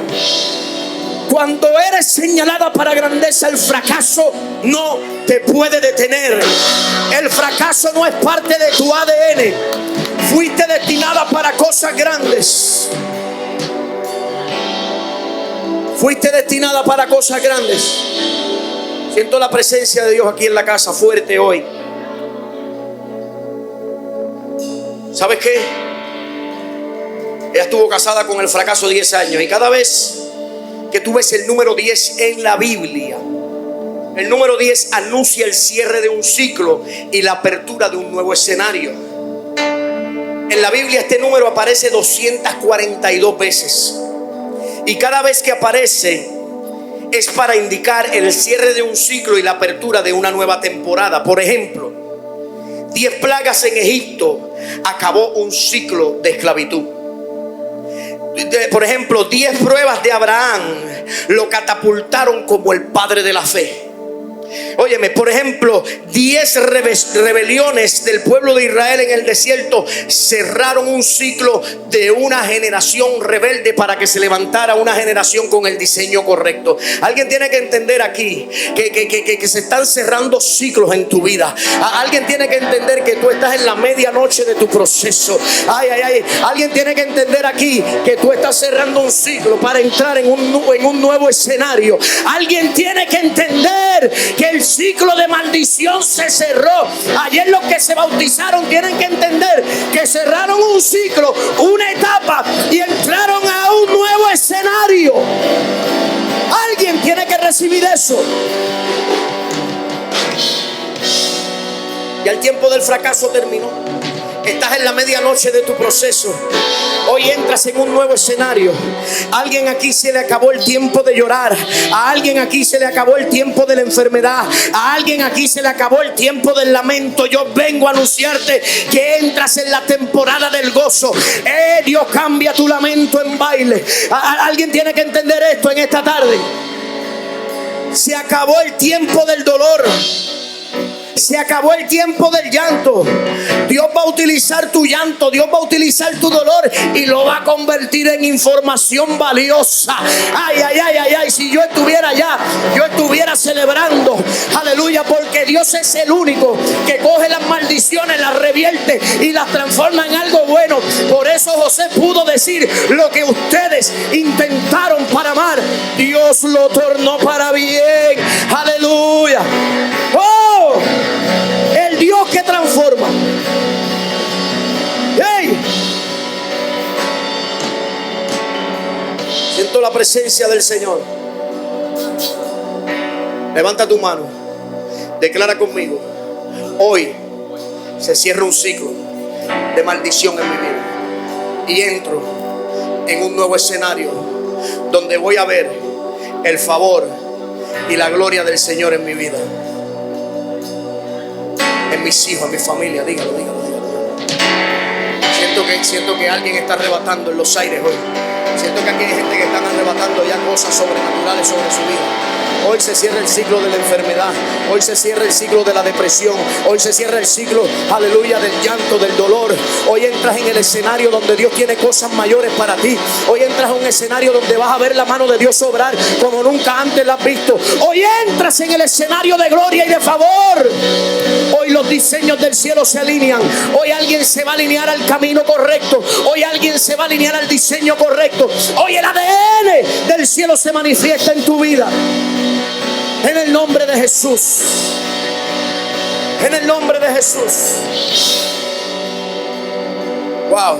Cuando eres señalada para grandeza, el fracaso no te puede detener. El fracaso no es parte de tu ADN. Fuiste destinada para cosas grandes. Fuiste destinada para cosas grandes. Siento la presencia de Dios aquí en la casa fuerte hoy. ¿Sabes qué? Ella estuvo casada con el fracaso 10 años. Y cada vez que tú ves el número 10 en la Biblia, el número 10 anuncia el cierre de un ciclo y la apertura de un nuevo escenario. En la Biblia este número aparece 242 veces. Y cada vez que aparece es para indicar el cierre de un ciclo y la apertura de una nueva temporada. Por ejemplo, 10 plagas en Egipto acabó un ciclo de esclavitud. Por ejemplo, 10 pruebas de Abraham lo catapultaron como el padre de la fe. Óyeme, por ejemplo, 10 rebeliones del pueblo de Israel en el desierto cerraron un ciclo de una generación rebelde para que se levantara una generación con el diseño correcto. Alguien tiene que entender aquí que se están cerrando ciclos en tu vida. Alguien tiene que entender que tú estás en la medianoche de tu proceso. Alguien tiene que entender aquí que tú estás cerrando un ciclo para entrar en un nuevo escenario. Alguien tiene que entender que el ciclo de maldición se cerró. Ayer los que se bautizaron tienen que entender que cerraron un ciclo, una etapa, y entraron a un nuevo escenario. Alguien tiene que recibir eso. Ya el tiempo del fracaso terminó. Estás en la medianoche de tu proceso. Hoy entras en un nuevo escenario. A alguien aquí se le acabó el tiempo de llorar. A alguien aquí se le acabó el tiempo de la enfermedad. A alguien aquí se le acabó el tiempo del lamento. Yo vengo a anunciarte que entras en la temporada del gozo. Dios cambia tu lamento en baile. Alguien tiene que entender esto en esta tarde. Se acabó el tiempo del dolor. Se acabó el tiempo del llanto. Dios va a utilizar tu llanto, Dios va a utilizar tu dolor y lo va a convertir en información valiosa. Si yo estuviera allá, yo estuviera celebrando, aleluya, porque Dios es el único que coge las maldiciones, las revierte y las transforma en algo bueno. Por eso José pudo decir: lo que ustedes intentaron para mal, Dios lo tornó para bien. Aleluya. ¡Oh! El Dios que transforma. ¡Hey! Siento la presencia del Señor. Levanta tu mano. Declara conmigo: hoy se cierra un ciclo de maldición en mi vida y entro en un nuevo escenario donde voy a ver el favor y la gloria del Señor en mi vida, en mis hijos, en mi familia. Dígalo. Siento que alguien está arrebatando en los aires hoy. Siento que aquí hay gente que están arrebatando ya cosas sobrenaturales sobre su vida. Hoy se cierra el ciclo de la enfermedad. Hoy se cierra el ciclo de la depresión. Hoy se cierra el ciclo, aleluya, del llanto, del dolor. Hoy entras en el escenario donde Dios tiene cosas mayores para ti. Hoy entras a un escenario donde vas a ver la mano de Dios obrar como nunca antes la has visto. Hoy entras en el escenario de gloria y de favor. Hoy los diseños del cielo se alinean. Hoy alguien se va a alinear al camino correcto. Hoy alguien se va a alinear al diseño correcto. Hoy el ADN del cielo se manifiesta en tu vida. En el nombre de Jesús. En el nombre de Jesús. Wow.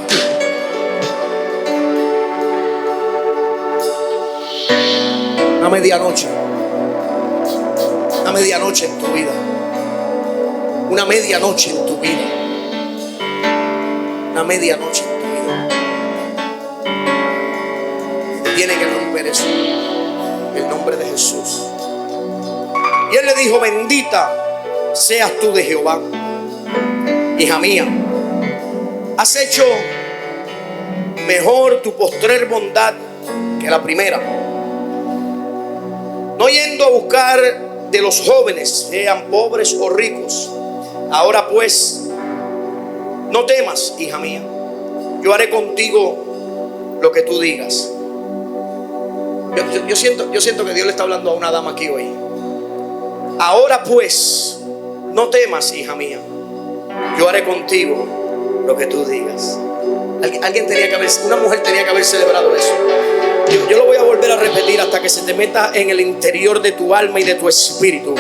Una medianoche. Una medianoche en tu vida. Una medianoche en tu vida. Una medianoche en tu vida. Tiene que romper eso. En el nombre de Jesús. Y él le dijo: bendita seas tú de Jehová, hija mía. Has hecho mejor tu postrer bondad que la primera, no yendo a buscar de los jóvenes, sean pobres o ricos. Ahora pues, no temas, hija mía. Yo haré contigo lo que tú digas. Yo siento que Dios le está hablando a una dama aquí hoy. Ahora pues, no temas, hija mía. Yo haré contigo lo que tú digas. Alguien tenía que haber, una mujer tenía que haber celebrado eso. Yo lo voy a volver a repetir hasta que se te meta en el interior de tu alma y de tu espíritu.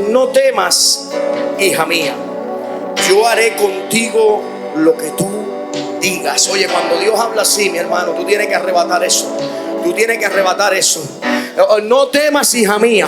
No temas, hija mía. Yo haré contigo lo que tú digas. Oye, cuando Dios habla así, mi hermano, tú tienes que arrebatar eso. Tú tienes que arrebatar eso. No temas, hija mía.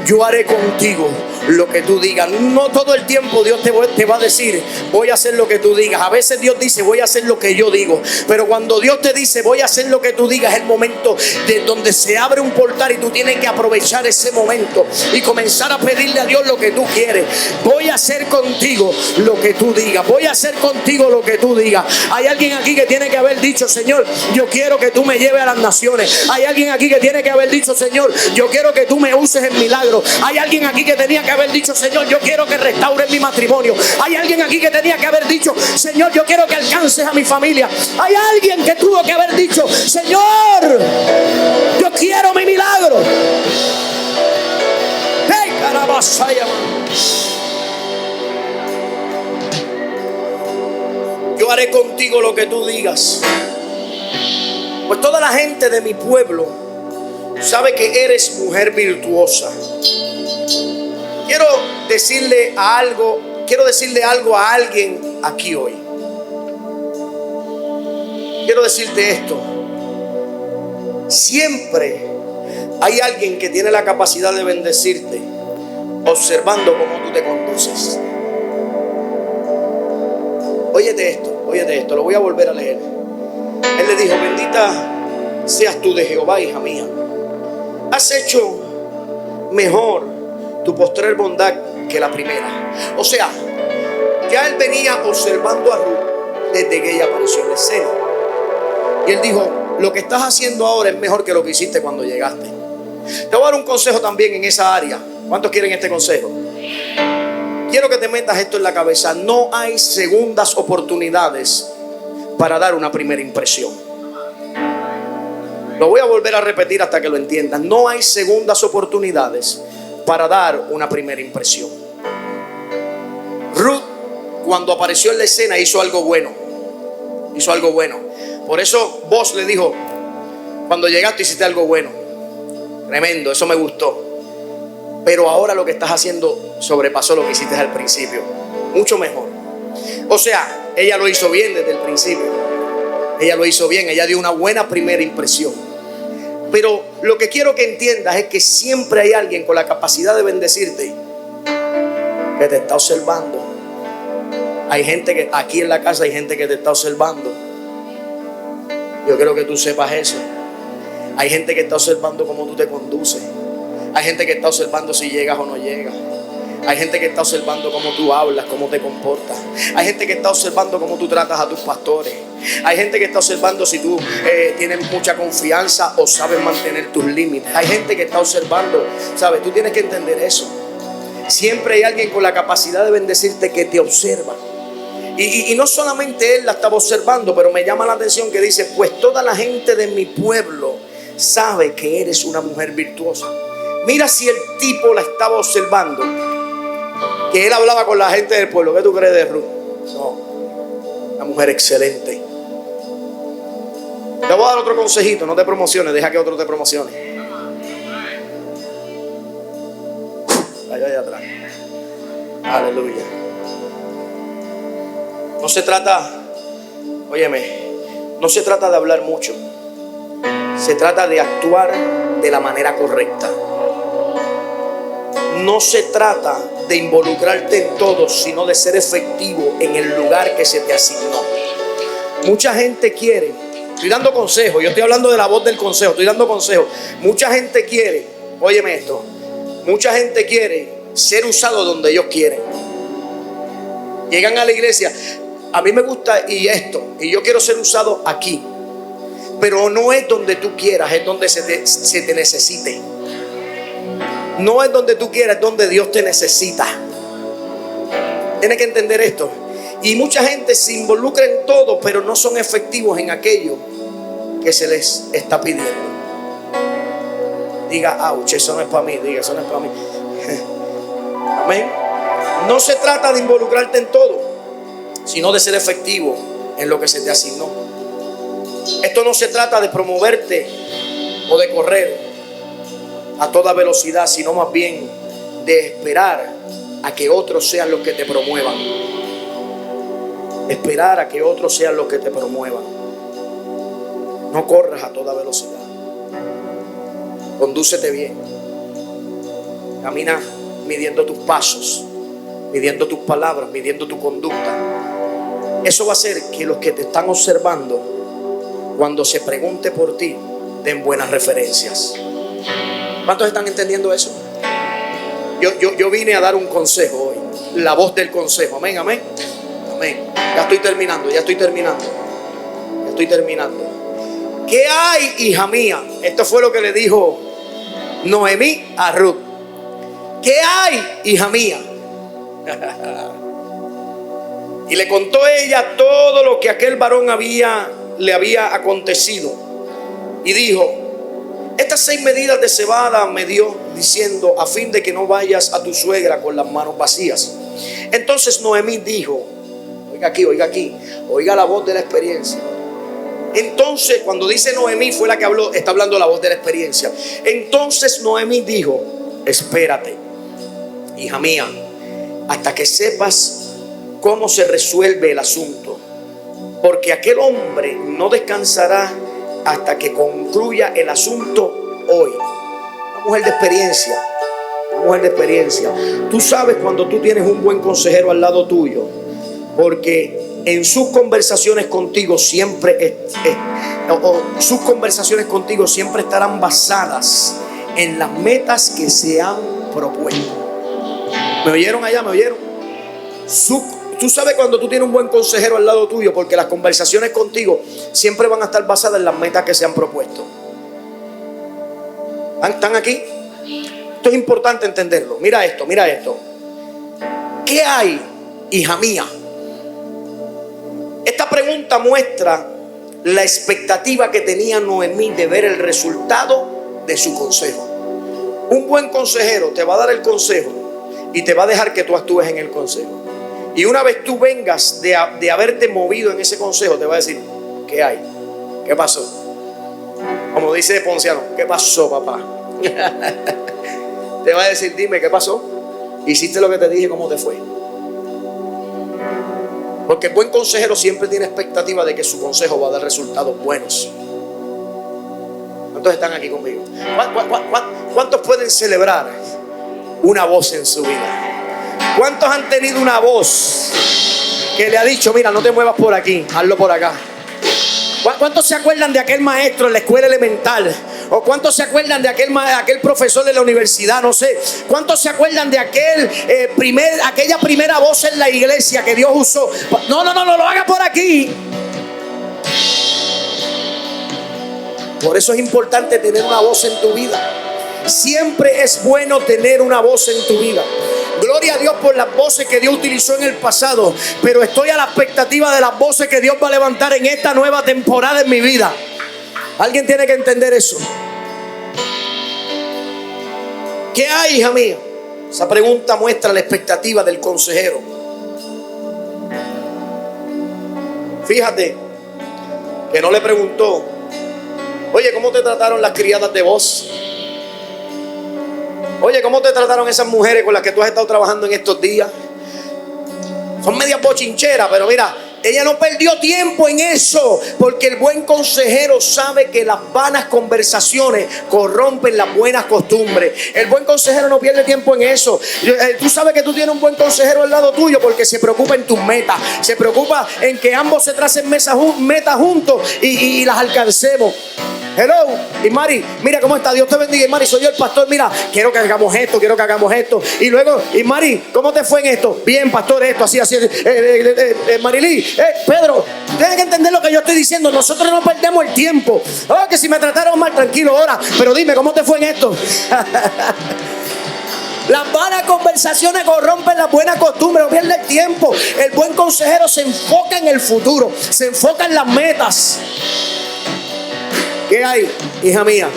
Yo haré contigo lo que tú digas. No todo el tiempo Dios te va a decir, voy a hacer lo que tú digas. A veces Dios dice, voy a hacer lo que yo digo. Pero cuando Dios te dice, voy a hacer lo que tú digas, es el momento de donde se abre un portal y tú tienes que aprovechar ese momento y comenzar a pedirle a Dios lo que tú quieres. Voy a hacer contigo lo que tú digas. Voy a hacer contigo lo que tú digas. Hay alguien aquí que tiene que haber dicho, Señor, yo quiero que tú me lleves a las naciones. Hay alguien aquí que tiene que haber dicho, Señor, yo quiero que tú me uses en milagros. Hay alguien aquí que tenía que haber dicho, Señor, yo quiero que restaures mi matrimonio. Hay alguien aquí que tenía que haber dicho, Señor, yo quiero que alcances a mi familia. Hay alguien que tuvo que haber dicho, Señor, yo quiero mi milagro. ¡Hey, carabasaya! Yo haré contigo lo que tú digas. Pues toda la gente de mi pueblo sabe que eres mujer virtuosa. Quiero decirle algo a alguien aquí hoy. Quiero decirte esto. Siempre hay alguien que tiene la capacidad de bendecirte observando cómo tú te conduces. Óyete esto, lo voy a volver a leer. Él le dijo, bendita seas tú de Jehová, hija mía. Has hecho mejor tu postrer bondad que la primera. O sea, ya él venía observando a Ruth desde que ella apareció en la escena. Y él dijo, lo que estás haciendo ahora es mejor que lo que hiciste cuando llegaste. Te voy a dar un consejo también en esa área. ¿Cuántos quieren este consejo? Quiero que te metas esto en la cabeza. No hay segundas oportunidades para dar una primera impresión. Lo voy a volver a repetir hasta que lo entiendas. No hay segundas oportunidades para dar una primera impresión. Ruth, cuando apareció en la escena, hizo algo bueno. Hizo algo bueno. Por eso Boaz le dijo, cuando llegaste hiciste algo bueno. Tremendo, eso me gustó. Pero ahora lo que estás haciendo sobrepasó lo que hiciste al principio. Mucho mejor. O sea, ella lo hizo bien desde el principio. Ella lo hizo bien, ella dio una buena primera impresión. Pero lo que quiero que entiendas es que siempre hay alguien con la capacidad de bendecirte que te está observando. Hay gente que aquí en la casa hay gente que te está observando. Yo quiero que tú sepas eso. Hay gente que está observando cómo tú te conduces. Hay gente que está observando si llegas o no llegas. Hay gente que está observando cómo tú hablas, cómo te comportas. Hay gente que está observando cómo tú tratas a tus pastores. Hay gente que está observando si tú tienes mucha confianza o sabes mantener tus límites. Hay gente que está observando, ¿sabes? Tú tienes que entender eso. Siempre hay alguien con la capacidad de bendecirte que te observa. Y no solamente él la estaba observando, pero me llama la atención que dice, pues toda la gente de mi pueblo sabe que eres una mujer virtuosa. Mira si el tipo la estaba observando, que él hablaba con la gente del pueblo. ¿Qué tú crees de Ruth? No, una mujer excelente. Te voy a dar otro consejito, no te promociones, deja que otro te promocione. Allá atrás. Aleluya. No se trata, óyeme, no se trata de hablar mucho. Se trata de actuar de la manera correcta. No se trata de involucrarte en todo, sino de ser efectivo en el lugar que se te asignó. Mucha gente quiere, estoy dando consejos, yo estoy hablando de la voz del consejo, estoy dando consejos. Mucha gente quiere, óyeme esto, mucha gente quiere ser usado donde ellos quieren. Llegan a la iglesia, a mí me gusta y yo quiero ser usado aquí. Pero no es donde tú quieras, es donde se te necesite. No es donde tú quieras, es donde Dios te necesita. Tienes que entender esto. Y mucha gente se involucra en todo, pero no son efectivos en aquello que se les está pidiendo. Diga, ouch, eso no es para mí. Diga, eso no es para mí. Amén. No se trata de involucrarte en todo, sino de ser efectivo en lo que se te asignó. Esto no se trata de promoverte o de correr a toda velocidad, sino más bien de esperar a que otros sean los que te promuevan. Esperar a que otros sean los que te promuevan. No corras a toda velocidad. Condúcete bien. Camina midiendo tus pasos, midiendo tus palabras, midiendo tu conducta. Eso va a hacer que los que te están observando, cuando se pregunte por ti, den buenas referencias. ¿Cuántos están entendiendo eso? Yo vine a dar un consejo hoy. La voz del consejo. Amén, amén. Amén. Ya estoy terminando. ¿Qué hay, hija mía? Esto fue lo que le dijo Noemí a Ruth. ¿Qué hay, hija mía? Y le contó ella todo lo que aquel varón le había acontecido. Y dijo: estas 6 medidas de cebada me dio, diciendo, a fin de que no vayas a tu suegra con las manos vacías. Entonces Noemí dijo, oiga aquí, oiga la voz de la experiencia. Entonces, cuando dice Noemí, fue la que habló, está hablando la voz de la experiencia. Entonces Noemí dijo: espérate, hija mía, hasta que sepas cómo se resuelve el asunto, porque aquel hombre no descansará hasta que concluya el asunto hoy. Una mujer de experiencia, una mujer de experiencia. Tú sabes cuando tú tienes un buen consejero al lado tuyo, porque en sus conversaciones contigo siempre estarán basadas en las metas que se han propuesto. ¿Me oyeron allá? ¿Me oyeron? Tú sabes cuando tú tienes un buen consejero al lado tuyo, porque las conversaciones contigo siempre van a estar basadas en las metas que se han propuesto. ¿Están aquí? Esto es importante entenderlo. Mira esto. ¿Qué hay, hija mía? Esta pregunta muestra la expectativa que tenía Noemí de ver el resultado de su consejo. Un buen consejero te va a dar el consejo y te va a dejar que tú actúes en el consejo. Y una vez tú vengas de haberte movido en ese consejo, te va a decir: ¿qué hay? ¿Qué pasó? Como dice Ponciano: ¿qué pasó, papá? Te va a decir: dime, ¿qué pasó? ¿Hiciste lo que te dije? ¿Cómo te fue? Porque el buen consejero siempre tiene expectativa de que su consejo va a dar resultados buenos. ¿Cuántos están aquí conmigo? ¿Cuántos pueden celebrar una voz en su vida? ¿Cuántos han tenido una voz que le ha dicho: mira, no te muevas por aquí, hazlo por acá? ¿Cuántos se acuerdan de aquel maestro en la escuela elemental? ¿O cuántos se acuerdan de aquel profesor de la universidad? No sé. ¿Cuántos se acuerdan de aquella primera voz en la iglesia que Dios usó? No lo haga por aquí. Por eso es importante tener una voz en tu vida. Siempre es bueno tener una voz en tu vida. Gloria a Dios por las voces que Dios utilizó en el pasado, pero estoy a la expectativa de las voces que Dios va a levantar en esta nueva temporada en mi vida. Alguien tiene que entender eso. ¿Qué hay, hija mía? Esa pregunta muestra la expectativa del consejero. Fíjate que no le preguntó: oye, ¿cómo te trataron las criadas de voz? Oye, ¿cómo te trataron esas mujeres con las que tú has estado trabajando en estos días? Son medias bochincheras, pero mira, ella no perdió tiempo en eso, porque el buen consejero sabe que las vanas conversaciones corrompen las buenas costumbres. El buen consejero no pierde tiempo en eso. Tú sabes que tú tienes un buen consejero al lado tuyo porque se preocupa en tus metas, se preocupa en que ambos se tracen metas juntos y las alcancemos. Hello, y Mari, mira cómo está, Dios te bendiga. Y Mari, soy yo el pastor, mira, quiero que hagamos esto. Y luego, y Mari, ¿cómo te fue en esto? Bien, pastor, esto, así. Marilí, Pedro, tienes que entender lo que yo estoy diciendo. Nosotros no perdemos el tiempo. Oh, que si me trataron mal, tranquilo, ahora. Pero dime, ¿cómo te fue en esto? Las vanas conversaciones corrompen las buenas costumbres, no pierde el tiempo. El buen consejero se enfoca en el futuro, se enfoca en las metas. ¿Qué hay, hija mía?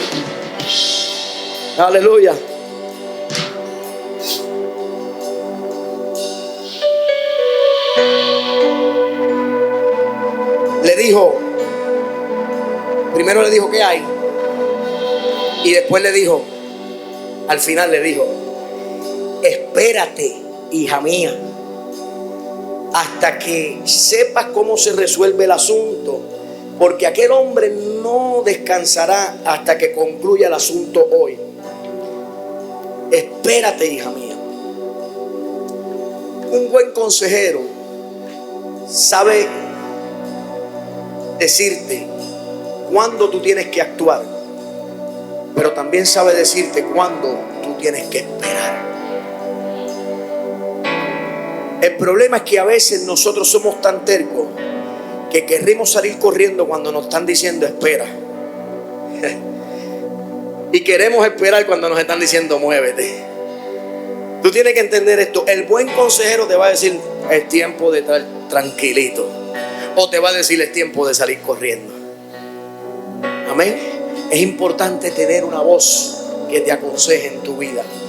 Aleluya. Primero le dijo: ¿qué hay? Y después le dijo, al final le dijo: espérate, hija mía, hasta que sepas cómo se resuelve el asunto, porque aquel hombre no descansará hasta que concluya el asunto hoy. Espérate, hija mía. Un buen consejero sabe decirte cuándo tú tienes que actuar, pero también sabe decirte cuándo tú tienes que esperar. El problema es que a veces nosotros somos tan tercos que queremos salir corriendo cuando nos están diciendo espera. Y queremos esperar cuando nos están diciendo muévete. Tú tienes que entender esto. El buen consejero te va a decir es tiempo de estar tranquilito, o te va a decir es tiempo de salir corriendo. Amén. Es importante tener una voz que te aconseje en tu vida.